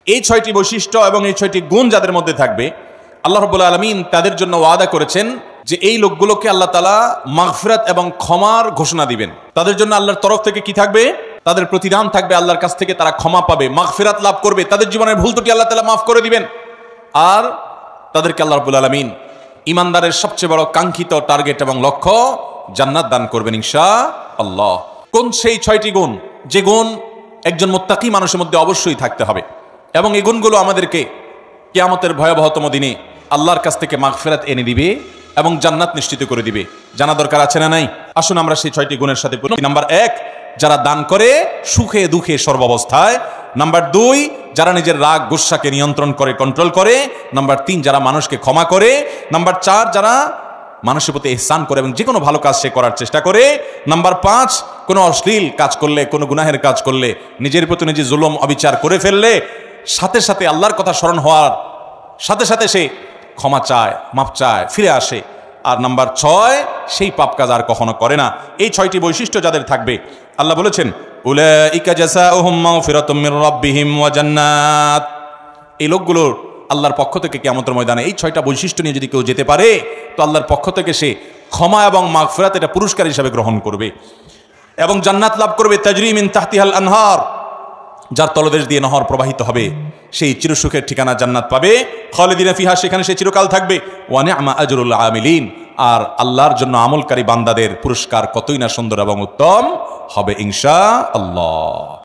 এই 6টি বৈশিষ্ট্য এবং এই 6টি গুণ যাদের মধ্যে থাকবে, আল্লাহ রাব্বুল আলামিন তাদের জন্য ওয়াদা করেছেন যে এই লোকগুলোকে আল্লাহ তাআলা মাগফিরাত এবং ক্ষমার ঘোষণা দিবেন। তাদের জন্য আল্লাহর তরফ থেকে কি থাকবে? তাদের প্রতিদান থাকবে, আল্লাহর কাছ থেকে তারা ক্ষমা পাবে, মাগফিরাত লাভ করবে, তাদের জীবনের ভুল ত্রুটি আল্লাহ তাআলা মাফ করে দিবেন। আর তাদেরকে আল্লাহ রাব্বুল আলামিন ইমানদারের সবচেয়ে বড় কাঙ্ক্ষিত টার্গেট এবং লক্ষ্য জান্নাত দান করবেন ইনশাআল্লাহ। কোন সেই 6টি গুণ, যে গুণ একজন মুত্তাকি মানুষের মধ্যে অবশ্যই থাকতে হবে, এবং এই গুণগুলো আমাদেরকে কিয়ামতের ভয়াবহতম দিনে আল্লাহর কাছ থেকে মাগফিরাত এনে দিবে এবং জান্নাত নিশ্চিত করে দিবে। জানা দরকার আছে না নাই? আসুন আমরা সেই 6টি গুণের সাথে পড়ি। নাম্বার 1, যারা দান করে সুখে দুঃখে সর্বাবস্থায়। নাম্বার 2, যারা নিজের রাগ গুসাকে নিয়ন্ত্রণ করে, কন্ট্রোল করে। নাম্বার 3, যারা মানুষকে ক্ষমা করে। নাম্বার 4, যারা মানুষের প্রতি ইহসান করে এবং যে কোনো ভালো কাজ সে করার চেষ্টা করে। নাম্বার 5, কোনো অশ্লীল কাজ করলে, কোনো গুনাহের কাজ করলে, নিজের প্রতি নিজে জুলুম অবিচার করে ফেললে সাথে সাথে আল্লাহর কথা স্মরণ হওয়ার সাথে সাথে সে ক্ষমা চায়, মাপ চায়, ফিরে আসে। আর নাম্বার 6, সেই পাপ কাজ আর কখনো করে না। এই 6টি বৈশিষ্ট্য যাদের থাকবে, আল্লাহ বলেছেন উলাইকা জাযাউহুম মাগফিরাতুম মির রাব্বিহিম ওয়া জান্নাত। এই লোকগুলোর আল্লাহর পক্ষ থেকে কিয়ামতের ময়দানে এই 6টা বৈশিষ্ট্য নিয়ে যদি কেউ যেতে পারে, তো আল্লাহর পক্ষ থেকে সে ক্ষমা এবং মাগফিরাত এটা পুরস্কার হিসাবে গ্রহণ করবে এবং জান্নাত লাভ করবে। তাজরি মিন তাহতিহাল আনহার, যার তলদেশ দিয়ে নহর প্রবাহিত হবে, সেই চিরসুখের ঠিকানা জান্নাত পাবে। খালিদিনা ফিহা, সেখানে সে চিরকাল থাকবে। ওয়া নি'মা আজরুল আমিলিন, আর আল্লাহর জন্য আমলকারী বান্দাদের পুরস্কার কতই না সুন্দর এবং উত্তম হবে ইনশাআল্লাহ।